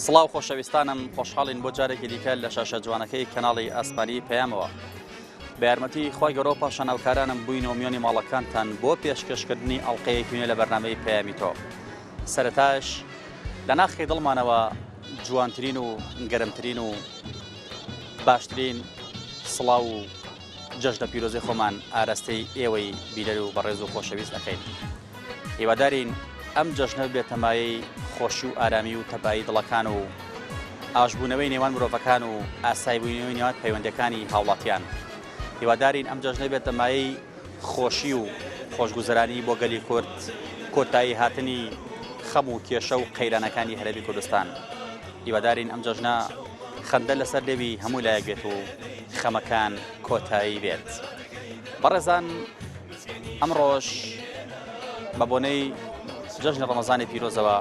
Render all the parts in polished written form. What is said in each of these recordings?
سڵاو خۆشەویستانم خۆشحاڵین بۆ جارێکی دیکە لە شاشە جوانەکەی کەناڵی ئاسمانی پەیامەوە. بە یارمەتی خۆی گەورە و پاشاناوکارانم بووینەوە میۆنی ماڵەکانتان بۆ پێشکەشکردنی ئەڵلقەیەکی نوێ لە بەرنامەی پەیامی تۆ. سەرەتاش لە ناخی دڵمانەوە جوانترین و گەرمترین و باشترین سڵاو و جەژنە پیرۆزی خۆمان ئاراستەی ئێوەی بیرەر و بەڕێز و خۆشەویست دەکەین. هیوادارین ئەم جەژنە بێتە مایەی خۆشی و ئارامی و تەبایی دڵەکان و ئاشبوونەوەی نێوان مرۆڤەکان و ئاسایبوونەوەی نێوان پەیوەندەکانی هاوڵاتیان. هیوادارین ئەم جەژنە بێتە مایەی خۆشی و خۆشگوزەرانی بۆ گەلی کورد، کۆتایی هاتنی خەم و کێشە و قەیرانەکانی هەرێمی کوردستان. هیوادارین ئەم جەژنە خەندە لەسەر لێوی هەموو لایەک بێت و خەمەکان کۆتایی بێت. بەڕێزان، ئەمڕۆژ بە بۆنەی جەژنی ڕەمەزانی پیرۆزەوە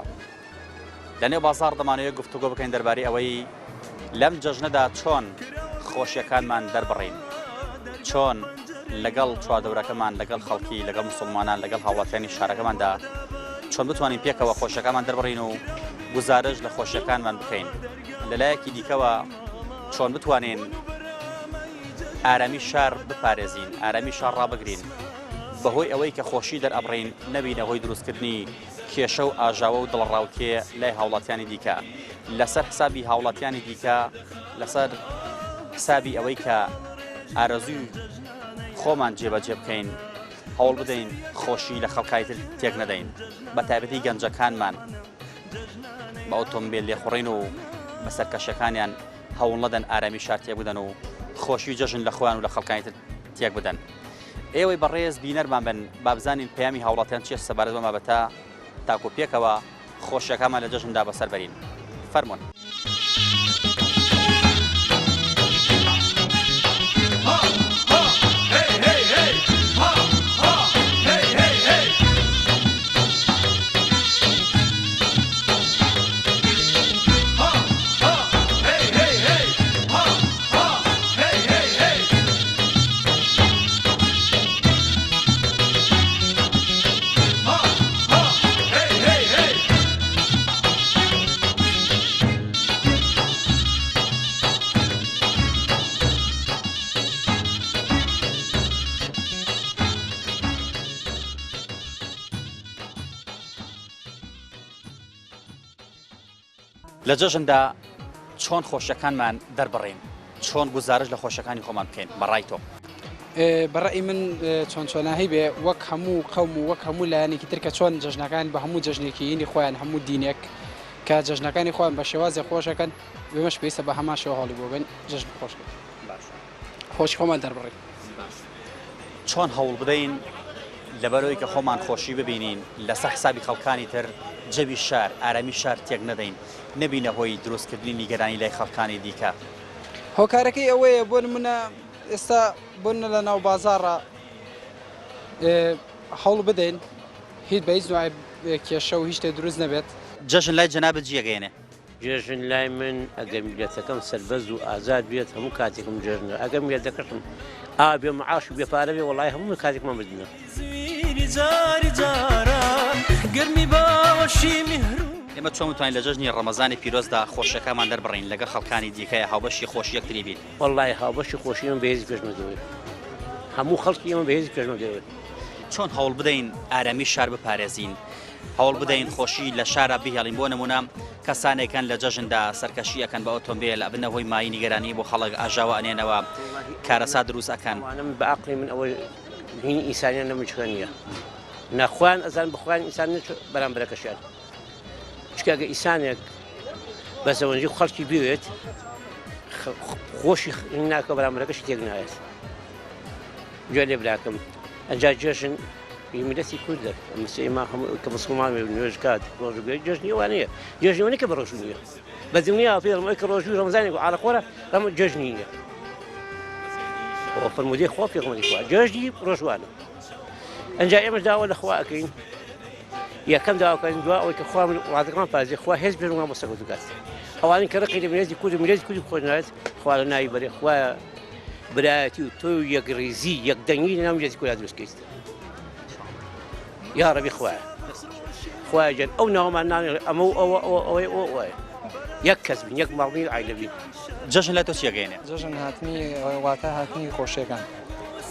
لەنێو بازاڕ دەمانەوێت گفتوگۆ بکەین دەربارەی ئەوەی لەم جەژنەدا چۆن خۆشیەکانمان دەربڕین، چۆن لەگەڵ چواردەورەکەمان، لەگەڵ خەڵکی، لەگەڵ موسڵمانان، لەگەڵ هاوڵاتیانی شارەکەمان چۆن بتوانین پێکەوە خۆشیەکانمان دەربڕین و گزارش لە خۆشیەکانمان بکەین. لەلایەکی دیکەوە چۆن بتوانین ئارامی شار بپارێزین، ئارامی شار ڕابگرین بەهۆی ئەوەی کە خۆشی دەرئەبڕین نەبینە هۆی دروستکردنی کێشە و ئاژاوە و دڵڕاوکێ لای هاوڵاتیانی دیکە، لەسەر حسابی هاوڵاتیانی دیکە، لەسەر حسابی ئەوەی کە ئارەزوی خۆمان جێبەجێ بکەین، هەوڵ بدەین خۆشی لە خەڵکای تر تێک نەدەین. بە تایبەتی گەنجەکانمان بە ئۆتۆمبیل لێخوڕین و بە سەرکەشەکانیان هەوڵ نەدەن ئارامی شار تێک بدەن و خۆشی و جەژن لە خۆیان و لە خەڵکانی تر تێک بدەن. ئێوەی بەڕێز بینەرمان بن با بزانین پەیامی هاوڵاتیان چیە سەبارەت بە مابەتە تاکو پێکەوە خۆشیەکانمان لە جەژندا بەسەر بەرین. فەرموون. لە جەژندا چۆن خۆشیەکانمان دەربڕین، چۆن گزارش لە خۆشیەکانی خۆمان بکەین بەڕای تۆ؟ بەڕێی من چۆن چۆناهی بێ وەک هەموو قەوم و وەک هەموو لایەنێکی ترکە چۆن جەژنەکان بە هەموو جەژنێکی یینی خۆیان هەموو دینێک کە جەژنەکانی خۆیان بە شێوازی خۆشەکەن بێمەش پێویستە بە هەمان شێوە هەڵی بۆ بن جەژن خۆشکەن، خۆشی خۆمان دەربڕین. چۆن هەوڵ بدەین لەبەرەوەی کە خۆمان خۆشی ببینین لەسەر حسابی خەڵکانی تر جەوی شار، ئارامی شار تێک نەدەین، نەبینە هۆی دروستکردنی نیگەرانی لای خەڵکانی دیکە. هۆکارەکەی ئەوەیە بۆ نمونە ئێستا بۆن لە ناو بازاڕە هەوڵ بدەین هیچ بە هیچ نوعی کێشە و هیچ شتێ دروست نەبێت. جەژن لای جەنابەت جێگەێنێ؟ جێژن لای من ئەگەر میلەتەکەم سەربەز و ئازاد بێت هەموو کاتێکم جێژنە، ئەگەر میلەتەکەشم بێ مەعاش و بێپارە بێ وەڵای هەموو کاتێکمان بدنە. ئێمە چۆن بتوانین لە جەژنی ڕەمەزانی پیرۆزدا خۆشیەکانمان دەربڕین لەگەڵ خەڵکانی دیکەیە هاوبەشی خۆشی یەکتری بین؟ وەڵای هاوبەشی خۆشی ئێمە بەهێزی پێشنەدەوێت، هەموو خەڵکی ئێمە بەهێزی پێشنەدەوێت. چۆن هەوڵ بدەین ئارامی شار بپارێزین، هەوڵ بدەین خۆشی لە شارە بهێڵین؟ بۆ نمونە کەسانێکن لە جەژندا سەرکەشیەکەن بە ئۆتۆمبیل ئەبنە هۆی مای نیگەرانی بۆ خەڵک ئاژاوە ئەنێنەوە، کارەسا دروست ئەکەن. بە عەقڵی من ئەوەی هینی ئینسانیان نەمچکە نییە، نەخوایان ئەزان بخوایان ئینسان بەرامبەرەکەشیان. چکە ئەگە ئینسانێک بە زەوەنجی خەڵکی بوێت خۆشی ناکە بەرامبەرەکەشی تێک نایێت. گوێ لێ براکەم، ئەنجا جێژن میلەتی کوردە ئێمە کە مسڵمان نوێژ کات ڕۆژگوێی جێژنی وانەیە، جێژنیوەنی کە بە ڕۆژ نییە بە دنیا پێڵمەوەی کە ڕۆژوی ڕەمەزانی و عەرەفە ئەمە جێژنی نییە. فەرمودەی خوا پێغەمبەری خوا جێژنی ڕۆژوانە. ئەنجا ئێمەش داوا لە خوا ئەکەین، یەکەم داواکەین دوا ئەوەی کە خوا وڵاتەکەمان پارێزێ، خوا هێز بێژنمان بۆ سەگەوت بکات. ئەوانەی کە ڕقی لە میلەتی کورد و میلەتی کوردی خۆش نایەت، خوا لە ناوی بەرێ خوایە برایەتی و تۆ یەکڕێزی یەکدەنگی لە ناو میلەتی کورد دروست بکەیت. یا رەبی خوایە، خوایە جەن ئەو ناومان نانێ ئەمە و ئەوە یەک کەس بین یەک ماڵی عایلە بین. جەژن لای تۆ چیەگەێنێ؟ جژن هاتنی واتە هاتنی خۆشیەکان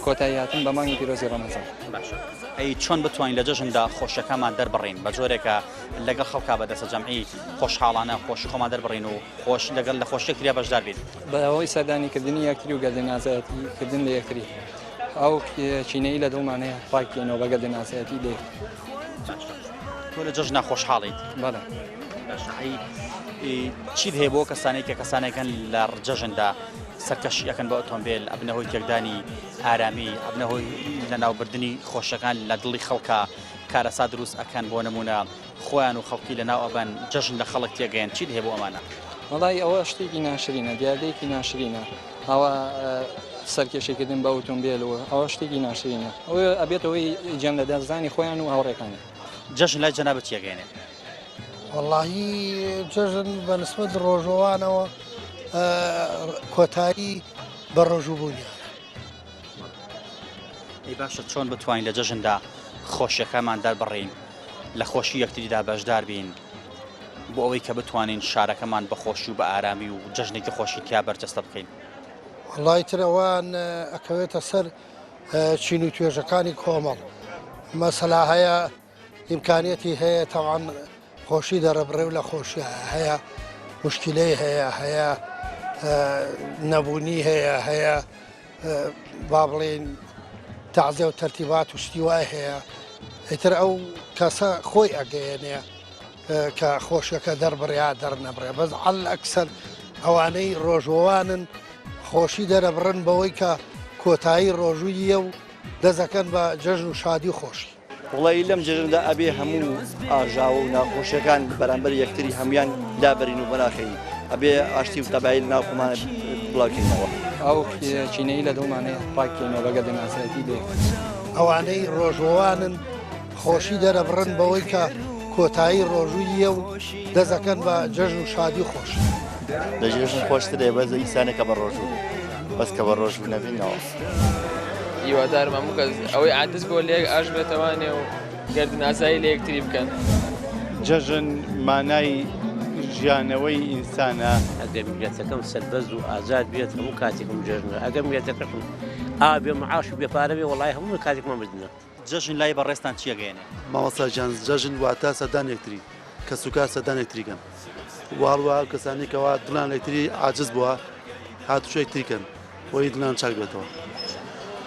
کۆتایی هاتن بە مانگی پیرۆزی ڕەمەزان. باشە ئەی چۆن بتوانین لە جەژندا خۆشیەکانمان دەربڕین بە جۆرێکە لەگەڵ خەڵکا بەدەستە جەمعی خۆشحاڵانە خۆشی خۆمان دەربڕین و خۆش لەگەڵ لە خۆشیەکریا بەشدار بین بە ئەوەی سەردانیکردنی یەکتری و گەردە نازایەتیکردن لە یەکتری ئەو چینەی لە دڵمانەیە پاکێنەوە بە گەردە نازایەتی لێ. تۆ لە جەژنا خۆشحاڵیت؟ بەڵێ. چیت هەیە بۆ کەسانێک کە کەسانێکن لە جەژندا سەرکەشی ئەەکەن بە ئۆتۆمبیل ئەبنەهۆی تێکدانی ئارامی ئەبنەهۆی لە ناوبردننی خۆشەکان لە دڵی خەڵکە کارەسا دروست ئەکەن بۆ نمونە خۆیان و خەڵکی لە ناو ئەبەن جەژن لە خەڵک تێگەیان چیت هەیە بۆ ئەمانە؟ وەڵای ئەوە شتێکی ناشرینە دیادەیەکی ناشرینە ئەوە سەرکێشێکردن بە ئۆتۆمبیلەوە ئەوە شتێکی ناشرینە ئەوە ئەبێتەوەی جەم لە دەستانی خۆیان و هاوڕێکانی. جەژن لای جەنابەت چیەگەێنێ؟ واللهی جەژن بە نسبەت ڕۆژەوانەوە کۆتایی بە ڕۆژوبوونیان. ئەی باشە چۆن بتوانین لە جەژندا خۆشیەکەمان دەربڕین لە خۆشی یەکتریدا بەشدار بین بۆ ئەوەی کە بتوانین شارەکەمان بە خۆشی و بە ئارامی و جەژنێکی خۆشی تیا بەرجەستە بکەین؟ وڵای ترەوان ئەکەوێتە سەر چین و توێژەکانی کۆمەڵ مەسەلا هەیە ئیمکانیەتی هەیە تەوان خۆشی دەرەبڕێ و لە خۆشی هەیە مشکلەی هەیە نەبوونی هەیە با بڵێن تەعزیە و تەرتیبات و شتی وای هەیە ئیتر ئەو کەسە خۆی ئەگەیەنێ کە خۆشیەکە دەربڕیا دەرنەبڕێ بەس عەل ئەکسەر ئەوانەی ڕۆژەوانن خۆشی دەرەبڕن بەوەی کە کۆتایی ڕۆژوویە و دەزەکەن بە جەژن و شادی خۆشی. وڵی لەم جەژندا ئەبێ هەموو ئاژاوە و ناخۆشیەکان بەرامبەر یەکتری هەمویان دابرین و بەناخین ئەبێ ئاشتی و تەبایی ناوخۆمانە بڵاوکەینەوە. ئەو چینەی لە دڵمانەیە پاکێنەوە بە گەردە نازایەتی لێ. ئەوانەی ڕۆژەوانن خۆشی دەرەبڕن بەوەی کە کۆتایی ڕۆژوویە و دەزەکەن بە جەژن و شادی خۆشی. لە جێژن خۆشترێ بەزە ئیسانێکە بە ڕۆژوو بەس کە بە ڕۆژوو نەبینەوە. هیوادارم هەموو کەس ئەوەی عادەت بۆ لێک ئاش بێتەوانێ و گەردە نازایی لە یەکتری بکەن. جەژن مانای ژیانەوەی ئینسانە. ئەگەر میلەتەکەم سەربەز و ئازاد بێت هەموو کاتێکم جەژنە ئەگەر میلەتەکەم ئابێ مەعاش و بێپارە بێ وەڵای هەموو کاتێکمان بدنە. جەژن لای بەڕێستان چیەگەێنێ؟ مامۆستا جان جەژن واتە سەردان یەکتری کە سوکار سەردان یەکتریکەن واڵوە کەسانێکەوە دڵان یەکتری عاجز بووە هاتوچۆ یەکتریکەن بۆی دڵان چاک بێتەوە.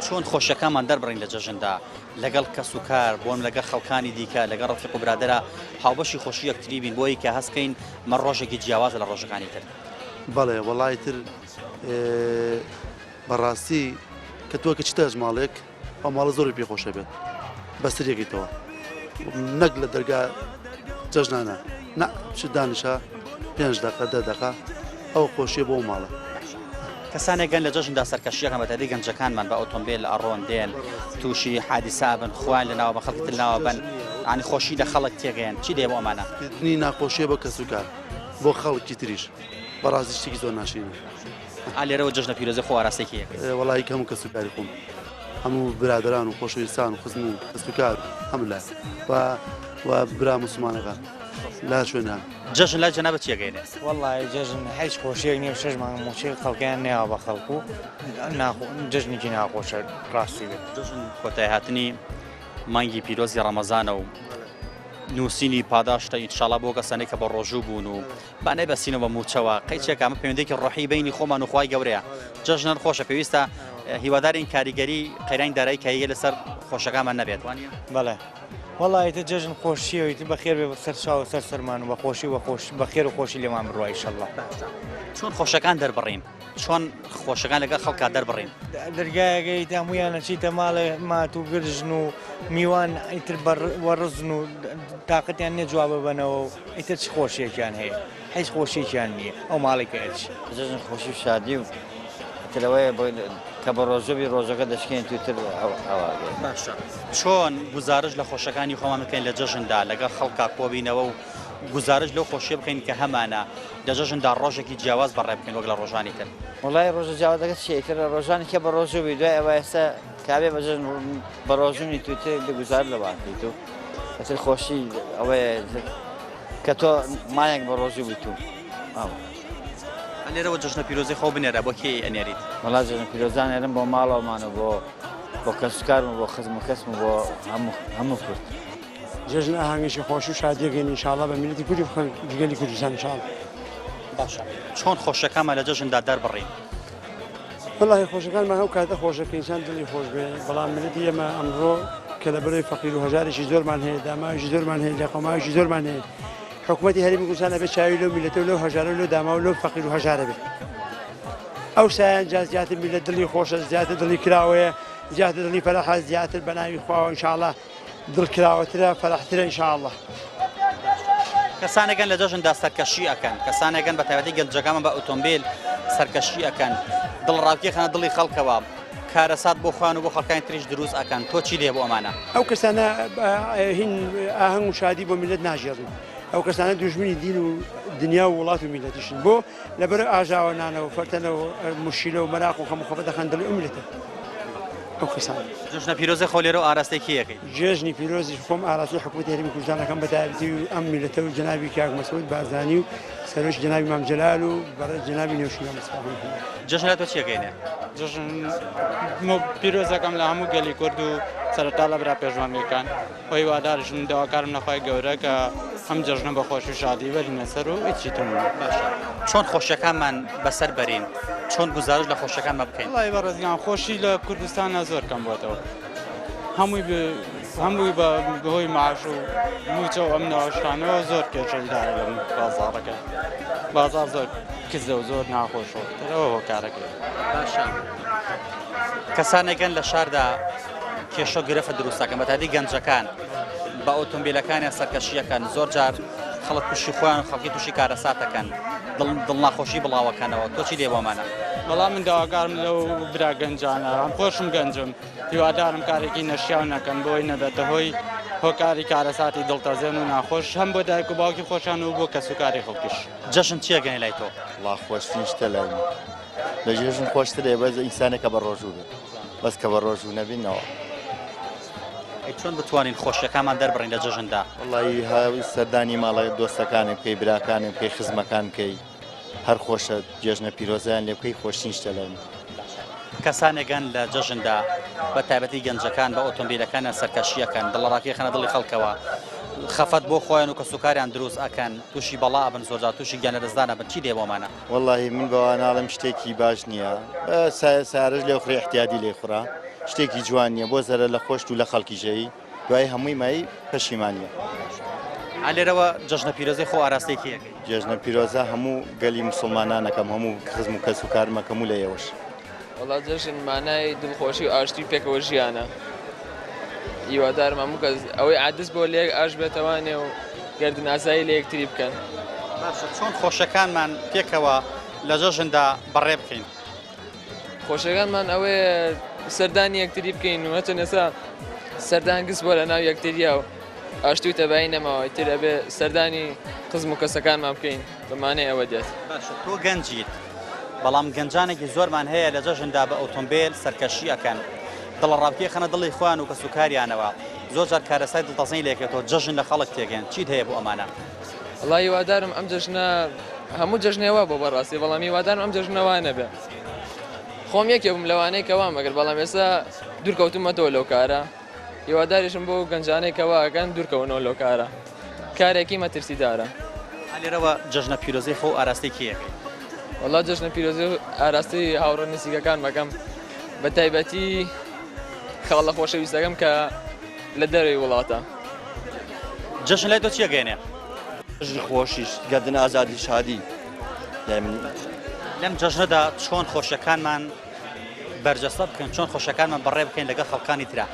چۆن خۆشیەکانمان دەربڕین لە جەژندا لەگەڵ کەس و کار بۆم لەگەڵ خەڵکانی دیکە لەگەڵ ڕەفیق و برادەرە هاوبەشی خۆشی یەکتری بین بۆی کە هەستکەین مە ڕۆژێکی جیاوازە لە ڕۆژەکانی تر. بەڵێ وەڵای تر بەڕاستی کە تۆ کە چتە ژماڵێک ئەو ماڵە زۆری پێخۆشە بێت بەستریەکەیتەوە نەک لە دەرگا جەژنانە نە چ دانیشە 5 دقە 10 دقە ئەو خۆشیە بۆ ماڵە. کەسانێک گەن لە جەژندا سەرکەشیەکەن بەتەدی گەنجەکانمان بە ئۆتۆمبیل لە ئەڕۆن دێن تووشی حادیسا بن خوان لەناوە بە خەڵکی ترناوە بن عنی خۆشی لە خەڵک تێگەیان چی دێ بۆ ئەمانە؟ نی ناخۆشیە بە کەس و کار بۆ خەڵکی تریش بەڕاستی شتێکی زۆر ناشرینە. لێرەوە جەژنە پیرۆزی خۆ ئاراستێکی وەڵای هەموو کەس و کاری خۆم هەموو برادران و خۆشەویستان و خزم و کەس و کار هەموو لای و برا مسلمانەکان لا شوێنان. جەژن لای جەنابەت چیەگەێنێ؟ وەڵای جەژن هیچ خۆشیەک نییە 6 مانگ موچەی خەڵکیان نێوە بە خەڵکو جەژنێکی ناخۆشە ڕاستی بێت. جەژن کۆتای هاتنی مانگی پیرۆزی ڕەمەزانە و نووسینی پاداشتە ئینشاڵا بۆ کەسانێک کە بە ڕۆژوو بوون و بانەی بەسینەوە بە موچەوە قەیچێک ئەمە پەیوەندێکی ڕۆحی بینی خۆمان و خوای گەورەیە. جەژنەر خۆشە پێویستە هیوادارین کاریگەری قەیرانی دارایی کاییە لەسەر خۆشەکانمان نەبێت وانە؟ بەڵێ وەڵای تە جەژن خۆشیەوەیت بەخێر بێ سەر چاو سەر سەرمان و بە خۆشی بە خێر و خۆشی لێمان بڕوای ئینشەڵڵا. چۆن خۆشەکان دەربڕین چۆن خۆشەکان لەگەڵ خەڵکا دەربڕین؟ دەرگایەکەی هەمویانە چیتە ماڵێ مات و گرژن و میوان ئیتر وەڕزن و تااقەتیان نێ جواب ببەنەوە و ئیتر چ خۆشیێکیان هەیە هیچ خۆشیێکیان نییە ئەو ماڵێکە ئەچ جەژن خۆشی و شادی و ترەوەیە کە بە ڕۆژەبی ڕۆژەکە دەشکێن توتر باشە چۆن گزارش لە خۆشەکانی خۆمان بکەین لە جەژندا لەگەڵ خەڵکا کۆبینەوە و گزارش لەو خۆشیە بکەین کە هەمانە لە جەژندا ڕۆژێکی جیاواز بەڕێ بکەین وەک لە ڕۆژانی تر. وڵای ڕۆژە جیاوازەکە چیەکە ڕۆژانی کە بە ڕۆژوبی دوای ئەوە ئێستا کابێ بە جەژن بە ڕۆژوونی توتر لە گوزار لە واقعیت و ئەتر خۆشی ئەوەیە کە تۆ مایەک بە ڕۆژوو بیت و لێرەوە جژنە پیرۆزی خۆ بنێرە بۆ کێ ئەنێریت وڵات جژنە پیرۆزان هێرم بۆ ماڵەوەمانە بۆ کەسوکارم بۆ خزم و کەسم بۆ هەموو کورد جژن ئاهەنگێکی خۆش و شادیەکەین ئینشاڵڵا بە میلەتی کوردی جگەلی کوردستان ئینشاڵڵا باشە چۆن خۆشەکانمان لە جەژندا دەربڕین وڵی خۆشەکانمان هەو کاتە خۆشەکە ئینسان دڵی خۆش بێ بەڵام میلەتی ئێمە ئەمڕۆ کە لە بەرەوەی فەقیر و هەژارێکی زۆرمان هەیە داماویشی زۆرمان هەیە لە قەماویشی زۆرمان هەیە حکوومەتی هەرێمی کوردستان ئەبێ چاوی لەو میلەتە و لەو هەژارە و لەو داما و لەو فەقیر و هەژارە بێت ئەو سایان جا زیاتر میلەت دڵی خۆشە زیاتر دڵی کراوەیە زیاتر دڵی فەرەحە زیاتر بە ناوی خواوە ئینشاءڵڵا دڵکراوەترە فەرەحترە ئینشاءڵڵا کەسانێکن لە جەژندا سەرکەشی ئەکەن کەسانێکن بە تایبەتی گەنجەکانمان بە ئۆتۆمبیل سەرکەشی ئەکەن دڵڕاوکی خەنە دڵی خەڵکەوە کارەسات بۆ خوان و بۆ خەڵکانی تریش دروست ئەکەن تۆ چی لێ بۆ ئەمانە ئەو کەسانە هین ئاهەنگ و شادی بۆ میلەت ناژێڕن ئەو کەسانە دوژمنی دین و دنیا و وڵات و میلەتیشن بۆ لەبەر ئاژاوە نانەوە فەرتەنەوە مشیلە و مەراق و خەموخەبە دەخەن دڵی ئەو میلەتە ئەو کەسان جژنە پیرۆزی خۆ لێرە و ئاراستێکی یەکەی جێژنی پیرۆزی خۆم ئاراستی حکوومەتی هەرێمی کوردستانەکەم بە تایبەتی و ئەم میلەتە و جەنابی کاک مەسعود بارزانی و سەرۆکی جەنابی مام جەلال و بەڕێز جەنابی نێوشینە مەسعود جژن لە تۆ چیەکەینێ جژن پیرۆزەکەم لە هەموو گەلی کورد و سەرەتا لە برا پێشوانگەکان خۆی وادارشم داواکارم نەخوای گەورە کە هەم جژنە بە خۆش و شادی بەرینە سەر و هیچی تر چۆن خۆشیەکانمان بەسەر بەرین چۆن گزارش لە خۆشیەکانمان بکەین وڵی بەڕێزگان خۆشی لە کوردستانە زۆر کەم بۆتەوە هەمووی بەهۆی معاش و موچە و ئەم ناوەشتانەوە زۆر کێشەیدارە لە بازاڕەکە بازار زۆر کزە و زۆر ناخۆشەوە ترەوە هۆکارەکەی باشە کەسانێکن لە شاردا کێشە گرفە دروستەکەن بەتادی گەنجەکان بە ئۆتۆمبیلەکانیان سەرکەشیەکەن زۆر جار خەڵک تووشی خۆیان خەڵکی تووشی کارەساتەکەن دڵناخۆشی بڵاوەکانەوە تۆ چی لێ بۆمانە بەڵام من داواکارم لەو برا گەنجانە هەم خۆشم گەنجم هیوادارم کارێکی نەشیاو نەکەن بۆی نەبێتە هۆی هۆکاری کارەساتی دڵتەزێن و ناخۆش هەم بۆ دایک و باوکی خۆشان و بۆ کەسوکاری خەڵکیش جەژن چیەگەنی لای تۆ وڵا خۆشترین شتە لای من لە جێژن خۆشترێ بەس ئینسانێکە بە ڕۆژوو بێت بەس کە بە ڕۆژوو نەبینەوە چۆن بتوانین خۆشیەکانمان دەربڕین لە جەژندا وڵی هاوی سەردانی ماڵە دۆستەکانی بکەی براکانی بکەی خزمەکان بکەی هەر خۆشە جێژنە پیرۆزیان لێ بکەی خۆشترین شتە لای من کەسانێکن لە جەژندا بە تایبەتی گەنجەکان بە ئۆتۆمبیلەکانیان سەرکەشیەکەن دڵڕاکی خەنە دڵی خەڵکەوە خەفەت بۆ خۆیان و کەسوکاریان دروست ئەکەن تووشی بەڵا بن زۆرجار تووشی گیانەدەستدانە بن چی لێ بۆمانە وڵی من بەوە ناڵم شتێکی باش نییە سارژ لێ خوڕی احتیادی لێ خوڕا شتێکی جوان نییە بۆ زەرە لە خۆشت و لە خەڵکی ژەی دوای هەمووی مای پەشیمانیە لێرەوە جەژنە پیرۆزی خۆ ئاراستێکی یەکەی جێژنە پیرۆزە هەموو گەلی مسلمانانەکەم هەموو خزم و کەس و کارمەکەم و لە ئێوەش وڵات جەژن مانای دڵخۆشی و ئاشتی پێکەوە ژیانە هیوادارم هەموو کەس ئەوەی عادست بۆ لێک ئاش بێتەوانێ و گەردناسایی لە یەکتری بکەن چۆن خۆشەکانمان پێکەوە لە جەژندا بەڕێ بکەین خۆشەکانمان ئەوەیە سەردانی یەکتری بکەین و هەچەند ئێستا سەردان گست بۆ لە ناو یەکتریە و ئاشتی و تەبایی نەماوە ئیتر ئەبێ سەردانی خزم و کەسەکانمان بکەین بەمانەی ئەوە دێت تۆ گەنجیت بەڵام گەنجانێکی زۆرمان هەیە لە جەژندا بە ئۆتۆمبیل سەرکەشی ئەکەن دڵڕاوکی خەنە دڵی خۆیان و کەسوکاریانەوە زۆر جار کارەسای دڵتەزەی لێکێتەوە جەژن لە خەڵک تێگەن چیت هەیە بۆ ئەمانە وڵی هیوادارم ئەم جەژنە هەموو جەژنێوە بۆ بەڕاستی بەڵام هیوادارم ئەم جەژنەوانە بێ خۆم یەکێ بووم لەوانەیە کەوا مەگەر بەڵام ئێستا دوورکەوتومەتەوە لەو کارە هیواداریشم بۆ گەنجانەی کەوا ئەگەن دوورکەونەوە لەو کارە کارێکی مەترسیدارە لێرەوە جەژنە پیرۆزی خۆ ئاراستێکی یەکەی وڵات جەژنە پیرۆزی ئاراستی هاوڕە نزیکەکان مەکەم بە تایبەتی خەڵە خۆشەویستەکەم کە لە دەروی وڵاتە جەژن لای تۆ چیەگەێنێ جژن خۆشیش گەردن ئازادی شادی لەم جەژنەدا چۆن خۆشیەکانمان بەرجەستە بکەین چۆن خۆشیەکانمان بەڕێ بکەین لەگەڵ خەڵکانی ترا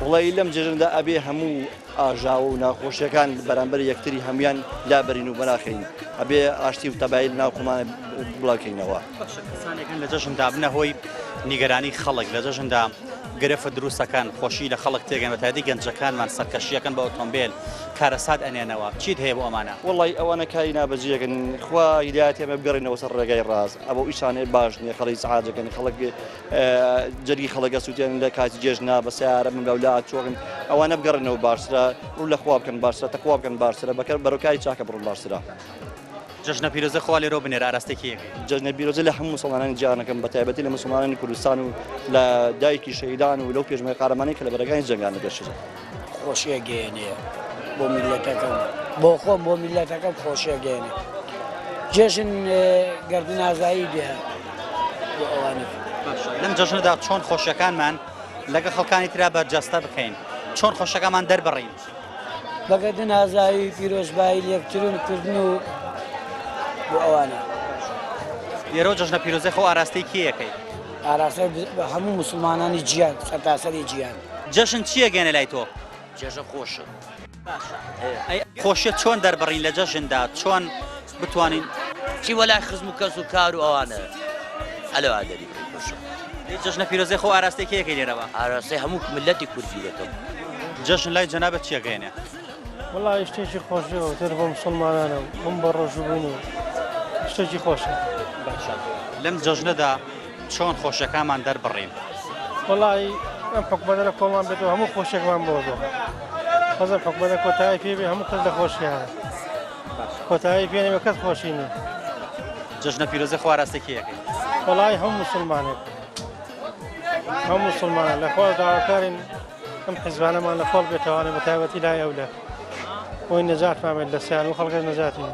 وڵی لەم جژندا ئەبێ هەموو ئاژاوە و ناخۆشیەکان بەرامبەر یەکتری هەمویان لابەرین و بەناخین ئەبێ ئاشتی و تەبایی ناوخۆمانە بڵاوکەینەوە کەسانێکن لە جەژندا بنە هۆی نیگەرانی خەڵک لە جەژندا گرفە دروستەکان خۆشی لە خەڵک تێگەن بە تایبەتی گەنجەکانمان سەرکەشیەکەن بە ئۆتۆمبیل کارەسات ئەنێنەوە چیت هەیە بۆ ئەمانە وڵی ئەوانە کاری نابەجێکن خوا هیدایەت ئێمە بگەڕینەوە سەر ڕێگای ڕاست ئەوە ئیشانێ باش نییە خەڵی سەعادەکەن خەڵک جەرگی خەڵکە سووتێن لە کاتی جێژنا بە سیارە من لەولات چۆغن ئەوانە بگەڕنەوە باشترە ڕوو لە خوا بکەن باشترە تەخوا بکەن باشترە بەکەر بەرەوکاری چاکە بڕۆن باشترە جژنە پیرۆزە خوا لێرە بنێرە ئاراستێکیەکەی جژنە پیرۆزە لە هەموو مسلمانانی جیهانەکەم بە تایبەتی لە مسلمانانی کوردستان و لە دایکی شەهیدان و لەو پێشمەرگە قارەمانەی کە لە بەرەکانی جەنگان دەگەشت خۆشیە گەیەنێ بۆ میلەتەکەم بۆ خۆم بۆ میلەتەکەم خۆشیە گەیەنێ جێژن گردن ئازایی دێ بۆ ئەوانە لەم جژنەدا چۆن خۆشیەکانمان لەگە خەڵکانی ترا بەرجەستە بکەین چۆن خۆشەکەمان دەربڕین بەگەردن ئازایی پیرۆزبایی لێکترون و بۆ ئەوانە لێرە جژنە پیرۆزەی خۆ ئاراستەی کێیەکەی ئاراستە هەموو مسلمانانی جیان سەرتاسەری جیان جەژن چییە گەێنە لای تۆ جێژە خۆشە خۆشیە چۆن دەربڕین لە جەژندا چۆن بتوانین چی وەلای خزم و کەس و کار و ئەوانە ئەلەوا دەری خۆشە جژنە پیرۆزەی خۆ ئاراستەی کێیەکەی لێرەوە ئاراستەی هەموو ملەتی کوردی دەکەم جەژن لای جەنابەت چییە گەێنێ وڵای شتێکی خۆشیەوە تر بۆ مسلمانانە بم بە ڕۆژبوون و شتێکی خۆشە لەم جەژنەدا چۆن خۆشەکانمان دەربڕین وڵی ئەم حکومەتە لە کۆڵمان بێتەوە هەموو خۆشێکمان بۆ حەزم حکومەتە کۆتایی پێ بێ هەموو کەس لە خۆشیانە کۆتایی پێنەوە کەس خۆشی نیە جژنە پیرۆزەی خۆ ئاراستێکیەکەی وڵی هەموو مسلمانێک هەموو مسلمانە لە خۆ داواکارین ئەم حیزبانەمان لە خۆڵ بێتەوانە بە تایبەتی لای ئەولە بۆی نەجاتمان بێت لە سیان و خەڵکەش نەجاتین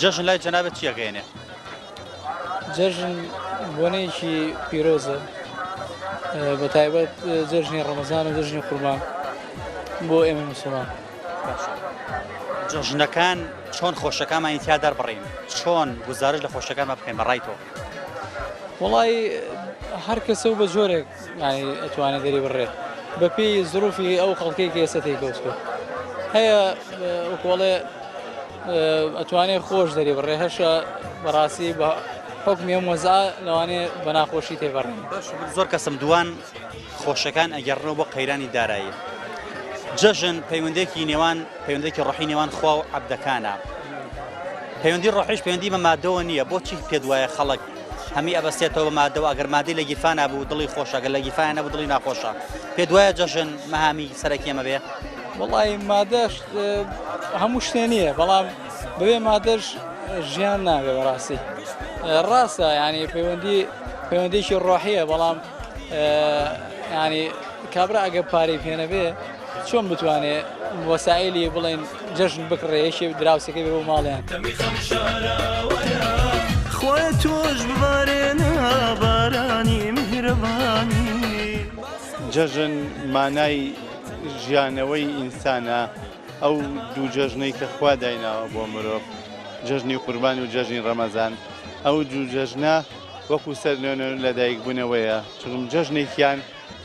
جژن لای جەنابەت چییە گەێنێ جژن بۆنەیەکی پیرۆزە بە تایبەت جژنی ڕەمەزان و جژنی قوربان بۆ ئێمە مسلمان جژنەکان چۆن خۆشەکانمان تیا دەربڕین چۆن گزارش لە خۆشەکانمان بکەین بەڕای تۆ وڵی هەر کەسە و بە جۆرێک ئەتوانێت دەری بڕێت بە پێی زروفی ئەو خەڵکەیەکی ئێستا تێکەوتوە هەیە وەکوڵێ ئەتوانێت خۆش دەری بڕێ هەشە بەڕاستی بە حکمی ئەم وەزا لەوانێ بە ناخۆشی تێبڕێن زۆر کەسم دوان خۆشەکان ئەگەڕنەوە بۆ قەیرانی دارایی جژن پەیوەندێکی نێوان پەیوەندێکی ڕۆحی نێوان خوا و عەبدەکانە پەیوەندی ڕۆحیش پەیوەندی بە مادەوە نییە بۆچی پێت وایە خەڵک هەمی ئەبەستێتەوە بە مادەوە ئەگەر مادەی لە گیرفانە بوو دڵی خۆشە ئەگەر لە گیرفانە نەبوو دڵی ناخۆشە پێت وایە جژن مەهامی سەرەکی ئەمە بێ وڵی مادەش هەموو شتێ نییە بەڵام بەبێ مادەش ژیان نابێ بەڕاستی ڕاستە ینی پەیوەندیکی ڕۆحیە بەڵام ینی کابرا ئەگە پارەی پێنە بێ چۆن بتوانێت وەسایلی بڵێن جژن بکڕێ یەکی دراوسەکەی بێ بۆ ماڵیان خۆی تۆش ببارێنە بارانی میهرەبانی جژن مانای ژیانەوەی ئینسانە ئەو دوو جەژنەی کە خوا دایناوە بۆ مرۆڤ جەژنی قوربان و جەژنی ڕەمەزان ئەو دوو جەژنە وەکو سەرنوێنە لەدایک بوونەوەیە چون جەژنێکیان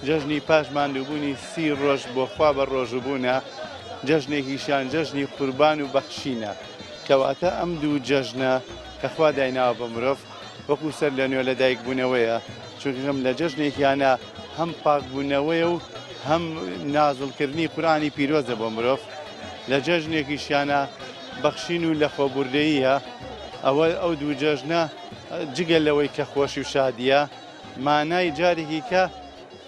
جەژنی پاش ماندووبوونی 30 ڕۆژ بۆ خوا بە ڕۆژبوونە جەژنێکیشیان جەژنی قوربان و بەخشینە کەواتە ئەم دوو جەژنە کە خوا دایناوە بە مرۆڤ وەکو سەر لە نوێ لەدایک بوونەوەیە چونکەم لە جەژنێکیانە هەم پاکبوونەوەیە و هەم نازڵکردنی قورئانی پیرۆزە بۆ مرۆڤ لە جەژنێکیشیانە بەخشین و لە خۆبوردەییە ئەو دوو جەژنە جگەل لەوەی کە خۆشی و شادیە مانای جارێکی کە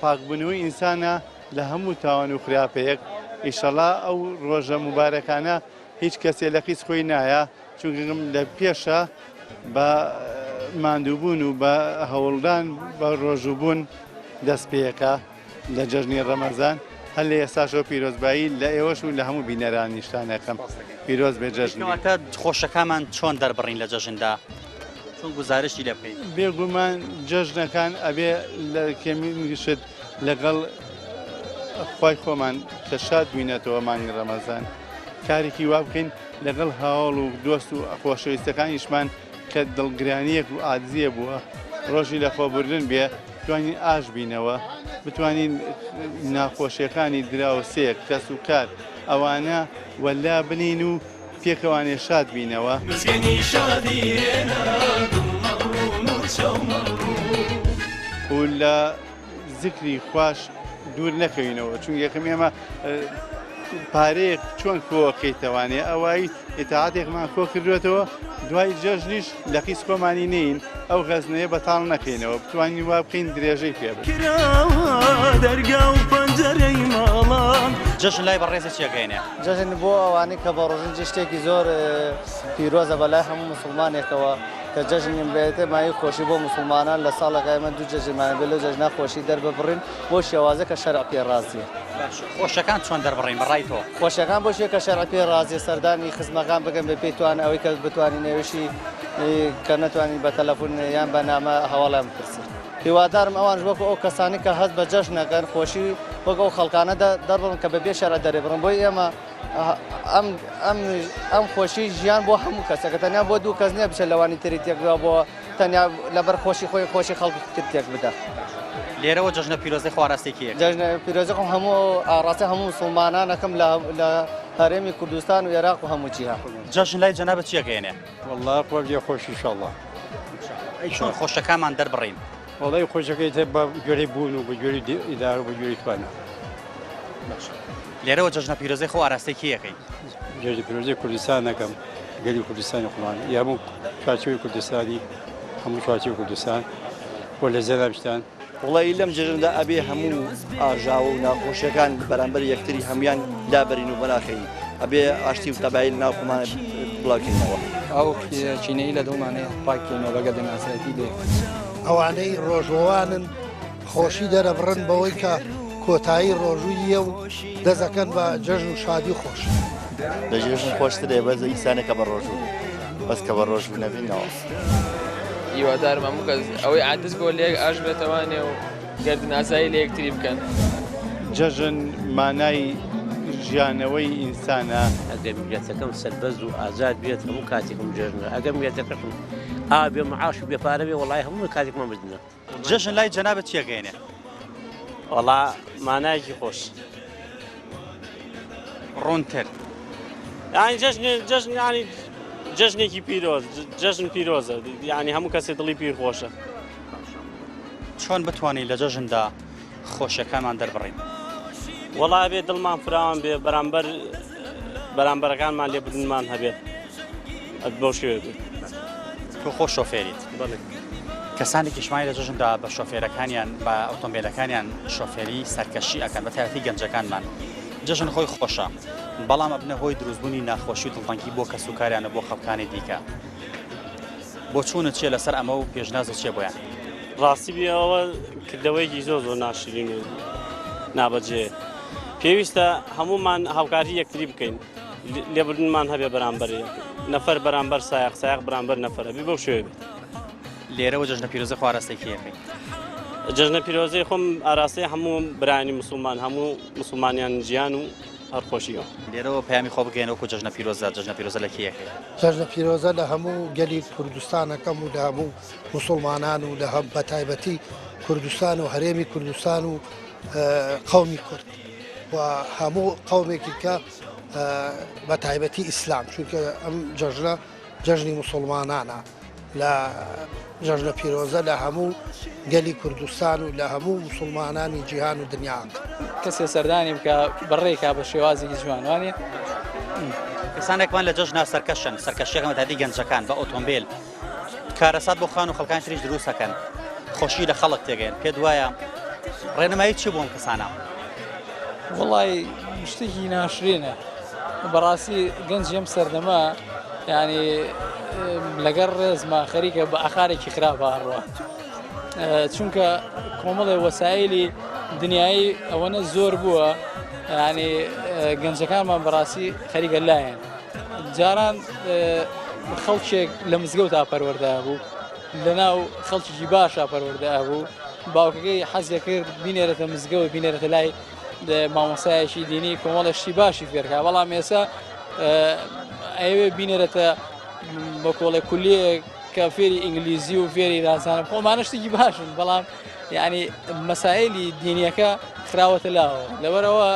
پاکبوونەوەی ئینسانە لە هەموو تاوان و خراپەیەک ئیشەڵا ئەو ڕۆژە مبارەکانە هیچ کەسێ لە قیس خۆی نایە چونکەم لە پێشە بە ماندووبوون و بە هەوڵدان بە ڕۆژوبوون دەست پێیەکە لە جەژنی ڕەمەزان هەر لە ئێستاشەوە پیرۆزبایی لە ئێوەش و لە هەموو بینەرانیشتانەکەم پیرۆز بێ جەژنەوەتە خۆشەکانمان چۆن دەربڕین لە جەژندا چۆن گزارشی لێ بکەین بێگومان جەژنەکان ئەبێ لە کێمیشت لەگەڵ خوای خۆمان کە شاد بووینەتەوە مانگی ڕەمەزان کارێکی وا بکەین لەگەڵ هاوڵ و دۆست و خۆشەویستەکانیشمان کە دڵگرانیەک و ئازیە بووە ڕۆژی لە خۆبردن بێ توانین ئاش بینەوە بتوانین ناخۆشیەکانی دراوسێک کەس و کار ئەوانە وەلا بنین و پێکەوانێ شاد بینەوە و لە زیکری خوش دوور نەکەوینەوە چون یەکەم ئێمە پارەیەک چۆن کۆکەیتەوانێ ئەوەی ئێتاعاتێکمان کۆ کردوێتەوە دوای جەژنیش لە قیس کۆمانی نین ئەو غەزنەیە بەتاڵ نەکەینەوە بتوانین وا بکەین درێژەی پێ دەرگا و پەنجەرەی ماڵان جەژن لای بەڕێزە چیەکەینێ جەژن بۆ ئەوانەی کە بە ڕۆژنجی شتێکی زۆر پیرۆزە بەلای هەموو مسلمانێکەوە کە جەژنیم بێتێ مای خۆشی بۆ مسلمانان لە ساڵەکە ئێمە دوو جەژنمانە بێت لەو جەژنا خۆشی دەرببڕین بۆ شێوازە کە شەرع پێڕازیە خۆشەکان چۆن دەربڕین بەڕای تۆ خۆشیەکان بۆ شوێ کە شەرع پێڕازیە سەردانی خزمەکان بگەن بە پێی توان ئەوەی کە بتوانین نێوشی کە نەتوانین بە تەلەفۆن یان بە نامە هەواڵیان بپرسین هیوادارم ئەوانش وەکو ئەو کەسانی کە هەست بە جەژنەکەن خۆشی وەک ئەو خەڵکانە دەربڕن کە بەبێ شەرع دەرێبڕن بۆی ئێمە ئەم خۆشی ژیان بۆ هەموو کەسەکە تەنیا بۆ دوو کەس نییە بچێت لەوانی تری تێکدا بۆ تەنیا لەبەر خۆشی خۆی خۆشی خەڵکی تر تێک بدە لێرەوە جەژنە پیرۆزەی خواراستێکیە جەژنە پیرۆزەکەم هەموو ئاڕاستی هەموو مسلمانانەکەم لە هەرێمی کوردستان و عێراق و هەموو جیهان جەژن لای جەنابەت چیەکەینێ والله خۆ خۆشی انشاءالله چۆن خۆشەکانمان دەربڕین وڵی خۆشەکەی تێ بە گوێرەی بوون و بە گوێری ئیدار و بە گوێری توانە لێرەوە جەژنە پیرۆزەی خۆ ئاراستێکی یەکەی جێژی پیرۆزەی کوردستان نەکەم گەلی کوردستانی خۆڵان یا هەموو چارچێوی کوردستانی هەموو چارچێوی کوردستان بۆ لە زێدابشتان وڵی لەم جژندا ئەبێ هەموو ئاژاوە و ناخۆشیەکان بەرامبەر یەکتری هەمویان دابەرین و بەناخەین ئەبێ ئاشتی و تەبایی لە ناوخۆمانە بڵاوکەینەوە ئەو چینەی لە دڵمانەیە پاکەینەوە بەگە دەناسەتی لێ ئەوانەی ڕۆژەوانن خۆشی دەرەبڕن بەوەی کە کۆتایی ڕۆژوویە و دەزەکەن بە جەژن و شادی خۆش لە ژێژن خۆشترێ بەز ئیسانێکە بە ڕۆژوو بەس کە بە ڕۆژوو نەبینەوە هیوادارم هەموو کەس ئەوەی عادز بۆ لێک ئاش بێتەوانێ و گەردن ئاسایی لە یەکتری بکەن جەژن مانای ژیانەوەی ئینسانە ئەگەر میلەتەکەم سەربەز و ئازاد بێت هەموو کاتێکم جەژنە ئەگەر میلەتەکەم ئا بێ معاش و بێپارە بێ وڵای هەموو کاتێکمان بدنە جەژن لای جەنابەت چیەکەینێ وەڵا مانایەکی خۆش ڕوونتر یعنی جەژن ینی جەژنێکی پیرۆز جەژن پیرۆزە یعنی هەموو کەسێ دڵی پیر خۆشە چۆن بتوانین لە جەژندا خۆشیەکانمان دەربڕین وەڵا بێ دڵمان فراوان بێ بەرامبەرەکانمان لێ بدنمان هەبێت بەو شێوێ بێت تۆ خۆ شۆفێریت کەسانێکی شماری لە جەژندا بە شۆفێرەکانیان بە ئۆتۆمبیلەکانیان شۆفێری سەرکەشی ئەکەن بە تایبەتی گەنجەکانمان جەژن خۆی خۆشە بەڵام ئەبنە هۆی دروستبوونی ناخۆشی و دڵتەنگی بۆ کەس و کاریانە بۆ خەڵکانی دیکە بۆ چوونت چیە لەسەر ئەمە و پێشنازە چێ بۆیان ڕاستی بێەوە کردەوەیکی زۆر ناشرین و نابەجێ پێویستە هەمومان هاوکاری یەکتری بکەین لێبردنمان هەبێ بەرامبەر نەفەر بەرامبەر سایق بەرامبەر نەفەرە بی بەو شوێ بێت لێرەوە جەژنە پیرۆزەی خواراستێکی یەکەی جەژنە پیرۆزەی خۆم ئاراستەی هەموو برانی مسلمان هەموو مسلمانیان ژیان و هەرخۆشیەوە لێرەوە پەیامی خۆ بگەینەوە جەژنە پیرۆزە لە کیەکەی جەژنە پیرۆزە لە هەموو گەلی کوردستانەکەم و لە هەموو مسلمانان و لە هەم بەتایبەتی کوردستان و هەرێمی کوردستان و قەومی کورد و هەموو قەومێکی کە بە تایبەتی ئیسلام چونکە ئەم جەژنە جەژنی مسلمانانە لە جەژنە پیرۆزە لە هەموو گەلی کوردستان و لە هەموو مسلمانانی جیهان و دنیا کەسێ سەردانی بکە بەڕێکا بە شێوازێکی جوانوانێ کەسانێکمان لە جەژنا سەرکەشن سەرکەشیەکەمە تادی گەنجەکان بە ئۆتۆمبیل کارەسات بۆ خان و خەڵکان تریش دروست ئەکەن خۆشی لە خەڵک تێگەن پێ وایە ڕێنمایی چی بۆم کەسانە وڵی شتێکی ناشرێنە بەڕاستی گەنج ئەم سەردەما ینی لەگەر ڕێزما خەریکە بە ئاخارێکی خراپ هەڕوە چونکە کۆمەڵی وەسایلی دنیایی ئەوەنە زۆر بووە ینی گەنجەکانمان بەڕاستی خەریکە لایەن جاران خەڵکێک لە مزگەوتا پەروەردە بوو لەناو خەڵکیی باشە پەروەردە بوو باوکەکەی حەزیە کرد بینێرێتە مزگەوت بینێرێتە لای مامۆسایەکی دینی کۆمەڵەشتی باشی فێرکە بەڵام ئێستا ئەوێ بینێرێتە بە کۆڵێ کولیەک کە فێری ئینگلیزی و فێری رازانە خۆمانە شتێکی باشن بەڵام یعنی مەسائلی دینیەکە خراوەتە لاوە لەبەرەوە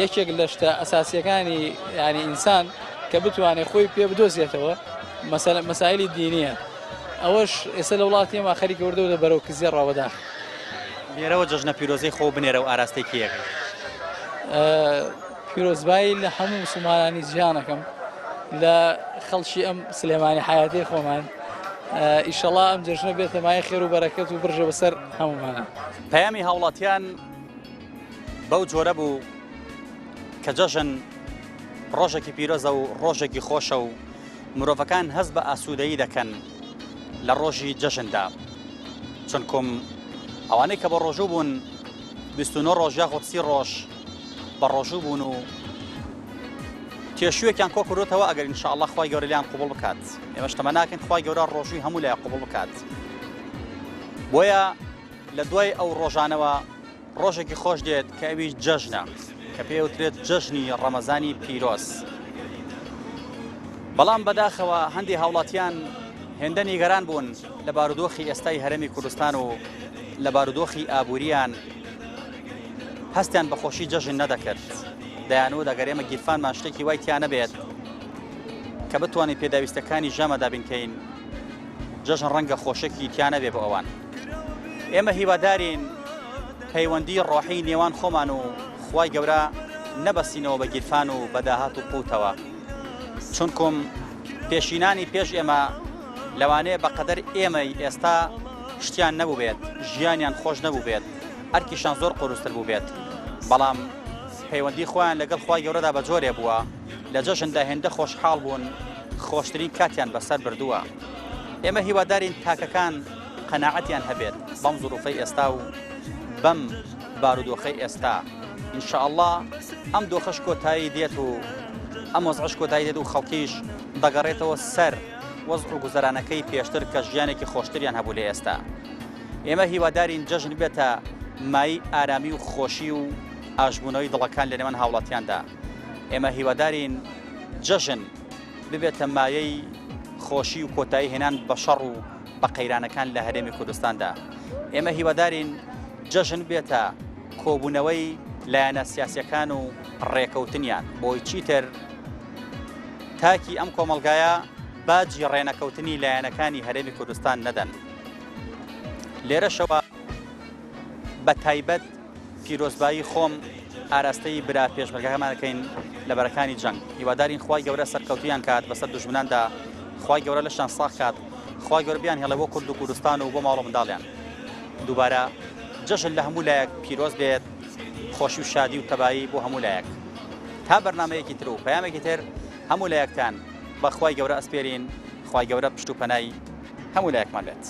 یەکێک لە شتە ئەساسیەکانی ینی ئینسان کە بتوانێت خۆی پێ بدۆزێتەوە مەسائلی دینیە ئەوەش ئێستا لە وڵاتی ئێمە خەریکە وردەوە بەرەو کزیێ ڕاوەدا لێرەوە جەژنە پیرۆزەی خۆ بنێرە و ئاراستەی کیەکە پیرۆزبایی لە هەموو مسلمانانی جیهانەکەم لە خەڵکی ئەم سلێمانی حیاتی خۆمان ئیشەڵا ئەم جەژنە بێتە مای خێر و بەرەکەت و برژە بەسەر هەمومانە پەیامی هاوڵاتیان بەو جۆرە بوو کە جەژن ڕۆژێکی پیرۆزە و ڕۆژێکی خۆشە و مرۆڤەکان هەست بە ئاسوودەیی دەکەن لە ڕۆژی جەژندا چونکم ئەوانەی کە بە ڕۆژوو بوون 29 ڕۆژ یاخۆ 30 ڕۆژ بە ڕۆژوو بوون و کێشوێکیان کۆ کردوتەوە ئەگەر ئینشاءالله خوای گەورە لیان قوبوڵ بکات ئێمەش تەمە ناکەین خوای گەورە ڕۆژووی هەموو لایە قوبوڵ بکات بۆیە لە دوای ئەو ڕۆژانەوە ڕۆژێکی خۆش دێت کە ئەویش جەژنە کە پێوترێت جەژنی ڕەمەزانی پیرۆز بەڵام بەداخەوە هەندی هاوڵاتیان هێندە نیگەران بوون لە بارودۆخی ئێستای هەرێمی کوردستان و لە بارودۆخی ئابووریان هەستیان بە خۆشی جەژن نەدەکرد دەیانەوە دەگەر ئێمە گیرفانمان شتێکی وای تیانە بێت کە بتوانین پێداویستەکانی ژەمەدا بینکەین جەژن ڕەنگە خۆشێکی تیانە بێ بۆ ئەوان ئێمە هیوادارین پەیوەندی ڕۆحی نێوان خۆمان و خوای گەورە نەبەسینەوە بە گیرفان و بەداهات و قوتەوە چونکم پێشینانی پێش ئێمە لەوانەیە بەقەدەر ئێمەی ئێستا شتیان نەبوو بێت ژیانیان خۆش نەبوو بێت ئەرکیشان زۆر قورستر بوو بێت بەڵام پەیوەندی خۆیان لەگەڵ خوای گەورەدا بە جۆرێ بووە لە جەژندا هێندە خۆشحاڵ بوون خۆشترین کاتیان بەسەر بردووە ئێمە هیوادارین تاکەکان قەناعەتیان هەبێت بەم زوروفەی ئێستا و بەم بارودۆخەی ئێستا ئینشاءالله ئەم دۆخەش کۆتایی دێت و ئەم وەزعش کۆتایی دێت و خەڵکیش دەگەڕێتەوە سەر وەزع و گوزەرانەکەی پێشتر کە ژیانێکی خۆشتریان هەبوو لە ئێستا ئێمە هیوادارین جەژن بێتە مای ئارامی و خۆشی و ئاژبوونەوەی دڵەکان لە نێوان هاوڵاتیاندا ئێمە هیوادارین جەژن ببێتە مایەی خۆشی و کۆتایی هێنان بە شەڕ و بە قەیرانەکان لە هەرێمی کوردستاندا ئێمە هیوادارین جەژن بێتە کۆبوونەوەی لایەنە سیاسیەکان و ڕێکەوتنیان بۆی چیتر تاکی ئەم کۆمەڵگایە باجی ڕێنەکەوتنی لایەنەکانی هەرێمی کوردستان نەدەن لێرەشەوە بە تایبەت پیرۆزبایی خۆم ئاراستەی برا پێشمەرگەکەمانەکەین لە بەرەکانی جەنگ هیوادارین خوای گەورە سەرکەوتیان کات بەسەر دوژمناندا خوای گەورە لەشان ساغ کات خوای گەورە بیان هێڵێ بۆ کورد و کوردستان و بۆ ماڵ و منداڵیان دووبارە جەژن لە هەموو لایەک پیرۆز بێت خۆشی و شادی و تەبایی بۆ هەموو لایەک تا بەرنامەیەکی تر و پەیامێکی تر هەموو لایەکتان بە خوای گەورە ئەسپێرین خوای گەورە پشت و پەنای هەموو لایەکمان بێت